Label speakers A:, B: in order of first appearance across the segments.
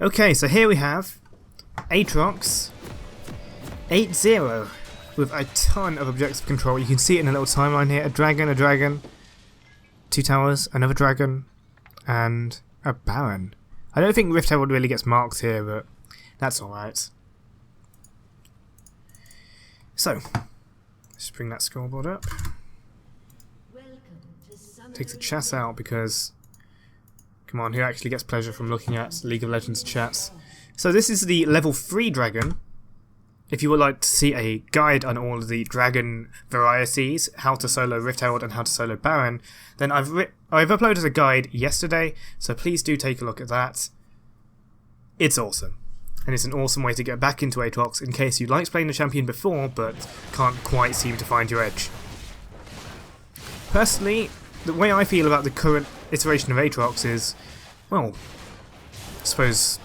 A: Okay, so here we have Aatrox 8-0 with a ton of objective control. You can see it in a little timeline here. A dragon, 2 towers, another dragon, and a baron. I don't think Rift Herald really gets marked here, but that's alright. So, let's bring that scoreboard up. Take the chat out because, come on, who actually gets pleasure from looking at League of Legends chats? So this is the level 3 dragon. If you would like to see a guide on all of the dragon varieties, how to solo Rift Herald and how to solo Baron, then I've uploaded a guide yesterday, so please do take a look at that. It's awesome. And it's an awesome way to get back into Aatrox in case you liked playing the champion before but can't quite seem to find your edge. Personally, the way I feel about the current iteration of Aatrox is, well, I suppose,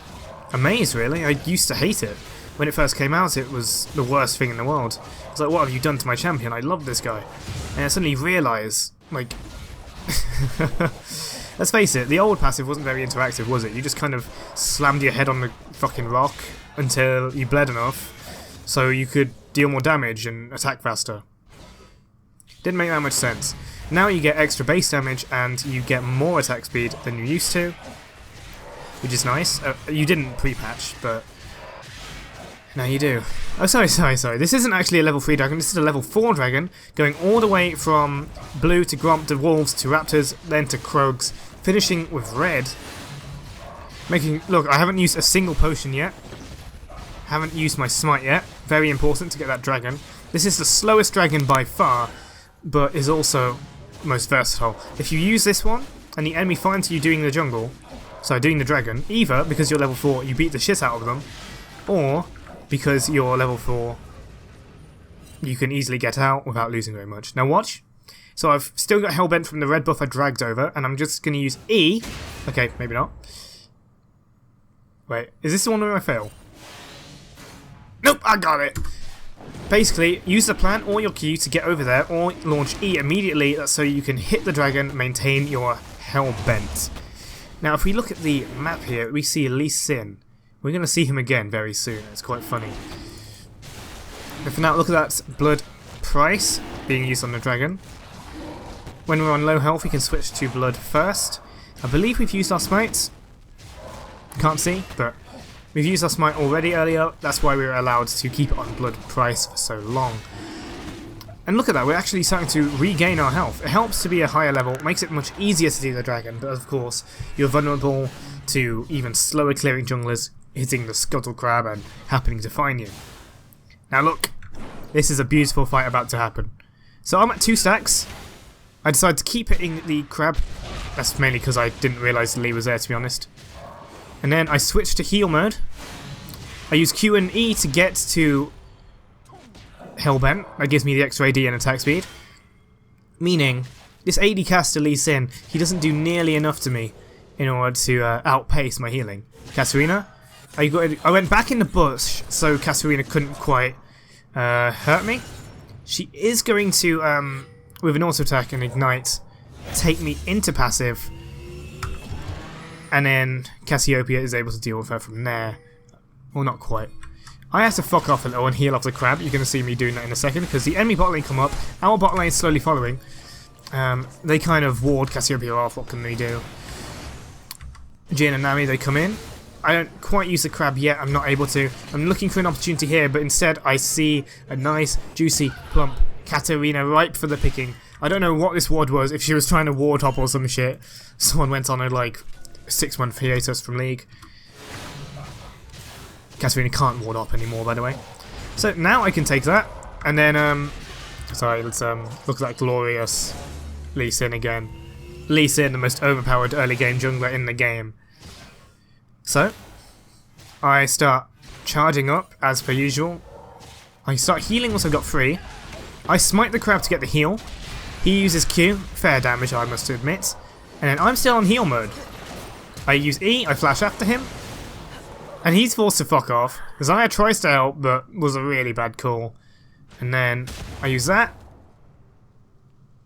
A: a maze really. I used to hate it. When it first came out, it was the worst thing in the world. It's like, what have you done to my champion? I love this guy. And I suddenly realise, like, let's face it, the old passive wasn't very interactive, was it? You just kind of slammed your head on the fucking rock until you bled enough so you could deal more damage and attack faster. Didn't make that much sense. Now you get extra base damage and you get more attack speed than you used to, which is nice. You didn't pre-patch, but now you do. Oh, sorry. This isn't actually a level 3 dragon, this is a level 4 dragon, going all the way from blue to Gromp to wolves to raptors, then to Krogs, finishing with red. Look, I haven't used a single potion yet. Haven't used my smite yet. Very important to get that dragon. This is the slowest dragon by far, but is also most versatile. If you use this one, and the enemy finds you doing the jungle, so doing the dragon, either because you're level 4, you beat the shit out of them, or because you're level 4, you can easily get out without losing very much. Now watch. So I've still got Hellbent from the red buff I dragged over, and I'm just going to use E. Okay, maybe not. Wait, is this the one where I fail? Nope, I got it! Basically, use the plant or your Q to get over there, or launch E immediately so you can hit the dragon, maintain your Hellbent. Now if we look at the map here, we see Lee Sin. We're going to see him again very soon, it's quite funny. But for now, look at that blood price being used on the dragon. When we're on low health, we can switch to blood first. I believe we've used our smites. Can't see, but we've used our smite already earlier, that's why we were allowed to keep it on blood price for so long. And look at that, we're actually starting to regain our health. It helps to be a higher level, makes it much easier to see the dragon, but of course, you're vulnerable to even slower clearing junglers hitting the scuttle crab and happening to find you. Now look, this is a beautiful fight about to happen. So I'm at 2 stacks. I decided to keep hitting the crab. That's mainly because I didn't realise Lee was there, to be honest. And then I switched to heal mode. I use Q and E to get to Hellbent. That gives me the extra AD and attack speed. Meaning, this AD caster Lee Sin, he doesn't do nearly enough to me in order to outpace my healing. Katarina, I went back in the bush so Katarina couldn't quite hurt me. She is going to, with an auto attack and ignite, take me into passive, and then Cassiopeia is able to deal with her from there. Well, not quite. I have to fuck off a little and heal off the crab. You're going to see me doing that in a second because the enemy bot lane come up, our bot lane is slowly following. They kind of ward Cassiopeia off. What can they do? Jin and Nami, they come in. I don't quite use the crab yet, I'm not able to. I'm looking for an opportunity here, but instead I see a nice, juicy, plump Katarina ripe for the picking. I don't know what this ward was, if she was trying to ward hop or some shit. Someone went on a, like, 6-month hiatus from League. Katarina can't ward up anymore, by the way. So now I can take that, and then, sorry, let's look at that glorious Lee Sin again. Lee Sin, the most overpowered early game jungler in the game. So, I start charging up, as per usual. I start healing once I've got free. I smite the crab to get the heal. He uses Q, fair damage I must admit. And then I'm still on heal mode. I use E, I flash after him. And he's forced to fuck off. Xayah tries to help, but was a really bad call. And then I use that.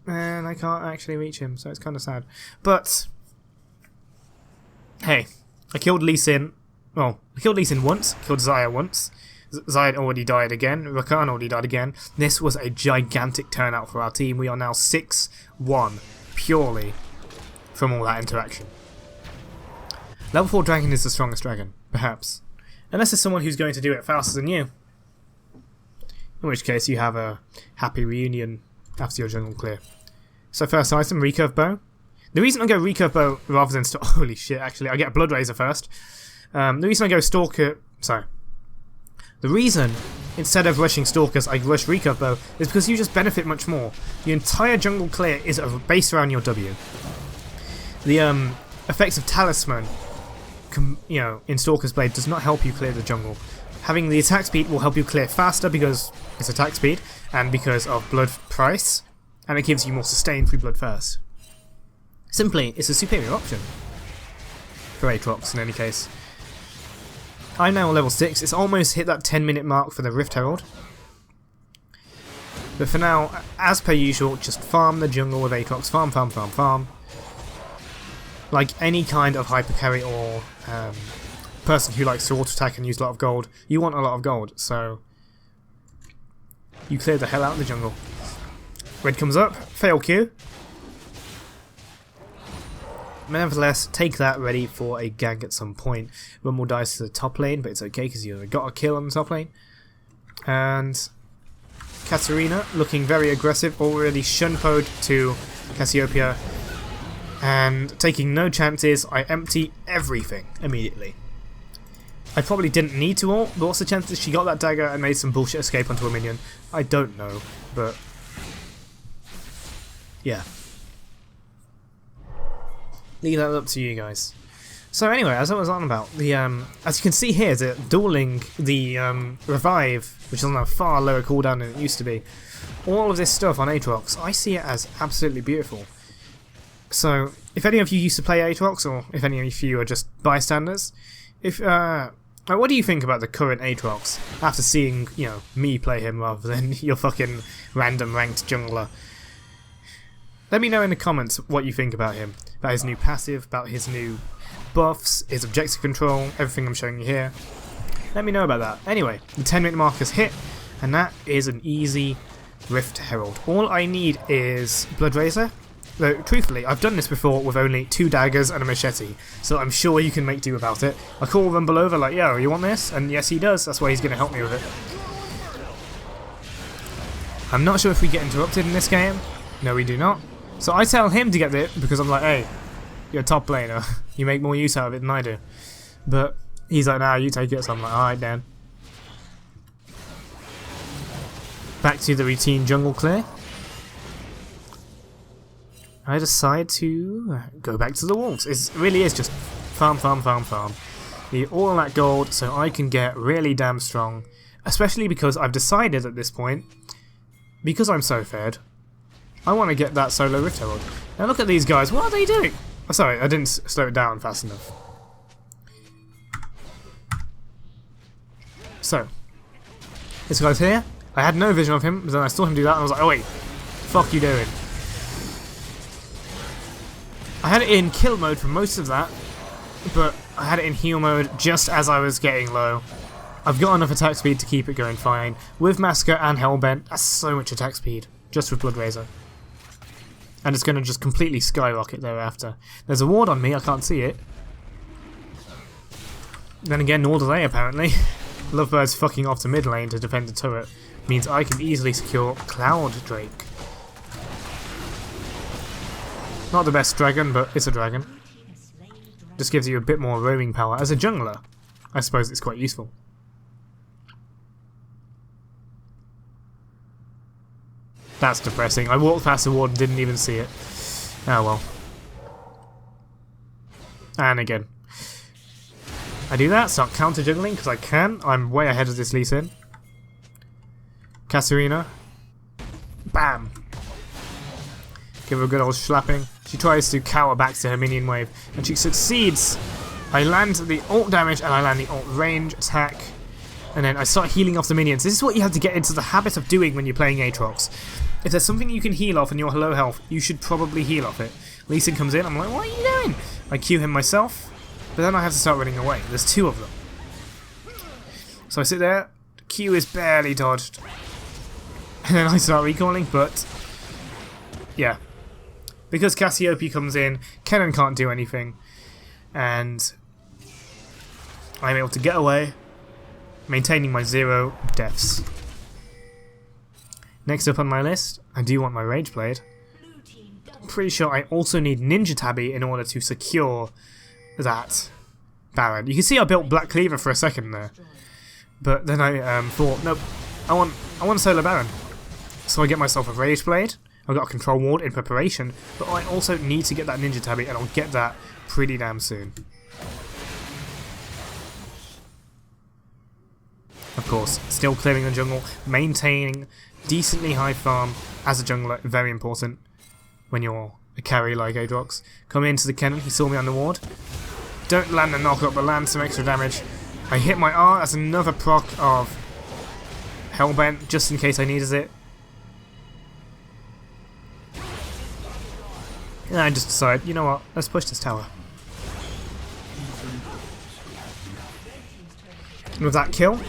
A: And I can't actually reach him, so it's kind of sad. But, hey, I killed Lee Sin. Well, I killed Lee Sin once, killed Xayah once. Xayah already died again, Rakan already died again. This was a gigantic turnout for our team. We are now 6-1, purely from all that interaction. Level 4 dragon is the strongest dragon, perhaps. Unless there's someone who's going to do it faster than you. In which case you have a happy reunion after your jungle clear. So first item, recurve bow. The reason I go recurve bow rather than holy shit, actually, I get a blood razor first. The reason I go stalker, the reason instead of rushing stalkers I rush recurve bow is because you just benefit much more. The entire jungle clear is based around your W. The effects of talisman, in Stalker's Blade does not help you clear the jungle. Having the attack speed will help you clear faster because it's attack speed and because of blood price, and it gives you more sustain through blood first. Simply, it's a superior option for Aatrox in any case. I'm now on level 6, it's almost hit that 10-minute mark for the Rift Herald. But for now, as per usual, just farm the jungle with Aatrox, farm. Like any kind of hyper carry or person who likes to auto attack and use a lot of gold, you want a lot of gold, so you clear the hell out of the jungle. Red comes up, fail Q. Nevertheless, take that ready for a gank at some point. Rumble dies to the top lane, but it's okay because you got a kill on the top lane. And Katarina looking very aggressive, already shunpoed to Cassiopeia. And taking no chances, I empty everything immediately. I probably didn't need to ult, but what's the chances she got that dagger and made some bullshit escape onto a minion? I don't know, but yeah. Leave that up to you guys. So anyway, as I was on about, the as you can see here, the dueling, the revive, which is on a far lower cooldown than it used to be, all of this stuff on Aatrox, I see it as absolutely beautiful. So, if any of you used to play Aatrox, or if any of you are just bystanders, what do you think about the current Aatrox after seeing, me play him rather than your fucking random ranked jungler? Let me know in the comments what you think about him, about his new passive, about his new buffs, his objective control, everything I'm showing you here. Let me know about that. Anyway, the 10-minute mark has hit, and that is an easy Rift Herald. All I need is Blood Razor. Though, truthfully, I've done this before with only 2 daggers and a machete, so I'm sure you can make do without it. I call Rumble over like, yo, you want this? And yes, he does. That's why he's going to help me with it. I'm not sure if we get interrupted in this game. No, we do not. So I tell him to get it because I'm like, hey, you're a top laner. You make more use out of it than I do. But he's like, nah, you take it. So I'm like, alright, Dan. Back to the routine jungle clear. I decide to go back to the wolves. It really is just farm. Need all that gold so I can get really damn strong. Especially because I've decided at this point, because I'm so fed, I want to get that solo Rift Herald. Now look at these guys, what are they doing? Oh, sorry, I didn't slow it down fast enough. So, this guy's here. I had no vision of him, but then I saw him do that and I was like, oh wait, fuck you doing? I had it in kill mode for most of that, but I had it in heal mode just as I was getting low. I've got enough attack speed to keep it going fine. With Massacre and Hellbent, that's so much attack speed, just with Blood Razor. And it's going to just completely skyrocket thereafter. There's a ward on me, I can't see it. Then again, nor do they apparently. Lovebird's fucking off to mid lane to defend the turret. Means I can easily secure Cloud Drake. Not the best dragon, but it's a dragon. Just gives you a bit more roaming power. As a jungler, I suppose it's quite useful. That's depressing. I walked past the ward and didn't even see it. Oh well. And again. I do that, start counter juggling because I can. I'm way ahead of this Lee Sin. Katarina. Bam! Give her a good old slapping. She tries to cower back to her minion wave, and she succeeds. I land the ult damage, and I land the ult range attack, and then I start healing off the minions. This is what you have to get into the habit of doing when you're playing Aatrox. If there's something you can heal off and you're low health, you should probably heal off it. Lee Sin comes in, I'm like, what are you doing? I Q him myself, but then I have to start running away. There's 2 of them. So I sit there, the Q is barely dodged, and then I start recalling, but yeah. Because Cassiopeia comes in, Kennen can't do anything, and I'm able to get away, maintaining my 0 deaths. Next up on my list, I do want my Rage Blade. I'm pretty sure I also need Ninja Tabby in order to secure that Baron. You can see I built Black Cleaver for a second there, but then I thought, nope, I want a solo Baron. So I get myself a Rage Blade. I've got a Control Ward in preparation, but I also need to get that Ninja Tabby, and I'll get that pretty damn soon. Of course, still clearing the jungle, maintaining decently high farm as a jungler, very important when you're a carry like Aatrox. Come into the Kennen, he saw me on the ward. Don't land a knockup, but land some extra damage. I hit my R, that's another proc of Hellbent, just in case I needed it. And I just decided, you know what, let's push this tower. And with that kill,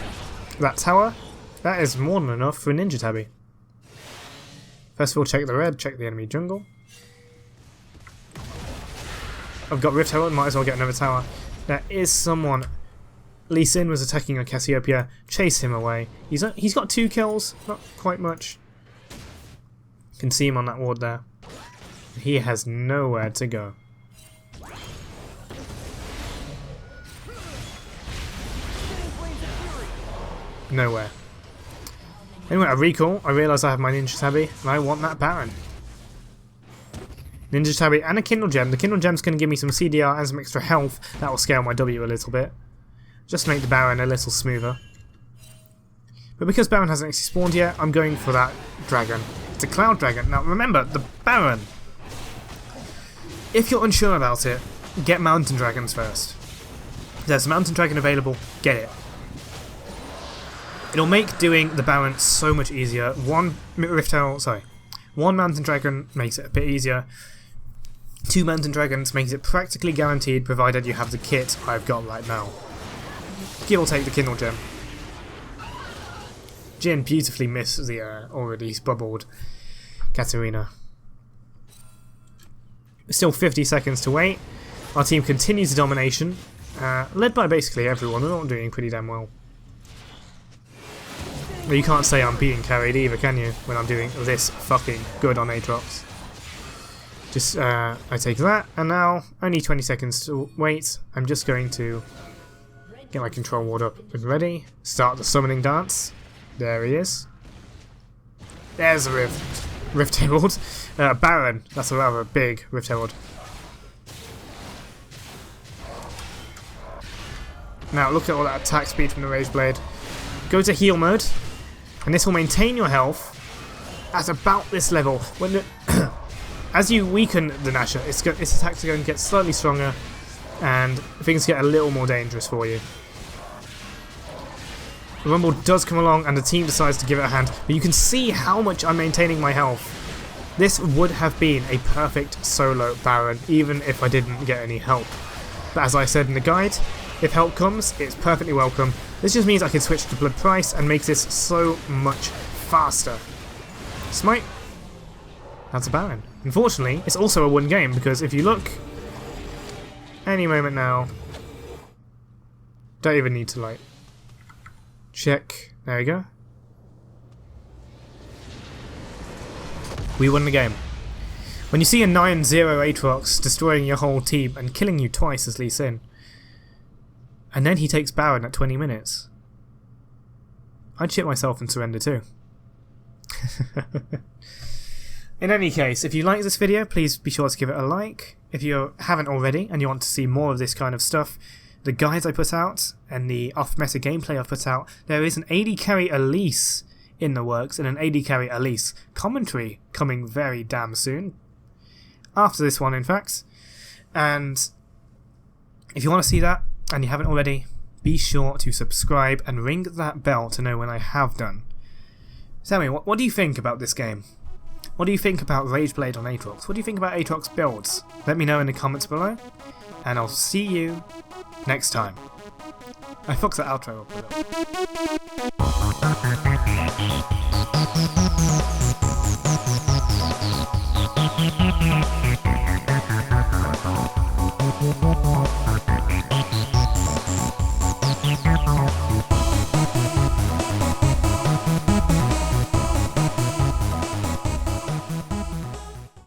A: that tower, that is more than enough for Ninja Tabby. First of all, check the red, check the enemy jungle. I've got Rift Herald, might as well get another tower. There is someone. Lee Sin was attacking on Cassiopeia, chase him away. He's got 2 kills, not quite much. You can see him on that ward there. He has nowhere to go. Nowhere. Anyway, I recall, I realise I have my Ninja Tabby, and I want that Baron. Ninja Tabby and a Kindle Gem. The Kindle Gem's going to give me some CDR and some extra health. That will scale my W a little bit. Just to make the Baron a little smoother. But because Baron hasn't actually spawned yet, I'm going for that Dragon. It's a Cloud Dragon. Now remember, the Baron, if you're unsure about it, get Mountain Dragons first. There's a Mountain Dragon available, get it. It'll make doing the Baron so much easier. One Mountain Dragon makes it a bit easier. 2 Mountain Dragons makes it practically guaranteed, provided you have the kit I've got right now. Give or take the Kindle Gem. Jin beautifully missed the already bubbled Katarina. Still 50 seconds to wait. Our team continues the domination, led by basically everyone. We're not doing pretty damn well. Well, you can't say I'm being carried either, can you, when I'm doing this fucking good on Aatrox. Just, I take that, and now, only 20 seconds to wait. I'm just going to get my Control Ward up and ready. Start the summoning dance. There he is. There's a Rift Herald. Baron, that's a rather big Rift Herald. Now look at all that attack speed from the Rage Blade. Go to heal mode, and this will maintain your health at about this level. When the as you weaken the Nasher, its attacks are going to get slightly stronger, and things get a little more dangerous for you. The Rumble does come along, and the team decides to give it a hand, but you can see how much I'm maintaining my health. This would have been a perfect solo Baron, even if I didn't get any help. But as I said in the guide, if help comes, it's perfectly welcome. This just means I can switch to Blood Price and make this so much faster. Smite. That's a Baron. Unfortunately, it's also a 1 game, because if you look, any moment now, don't even need to like check. There we go. We won the game. When you see a 9-0 Aatrox destroying your whole team and killing you twice as Lee Sin, and then he takes Baron at 20 minutes, I'd shit myself and surrender too. In any case, if you like this video, please be sure to give it a like. If you haven't already and you want to see more of this kind of stuff, the guides I put out and the off-meta gameplay I've put out, there is an AD carry Elise in the works and an AD carry Elise commentary coming very damn soon. After this one, in fact. And if you want to see that and you haven't already, be sure to subscribe and ring that bell to know when I have done. Tell me, what do you think about this game? What do you think about Rage Blade on Aatrox? What do you think about Aatrox builds? Let me know in the comments below, and I'll see you next time. I fucked that outro up a little.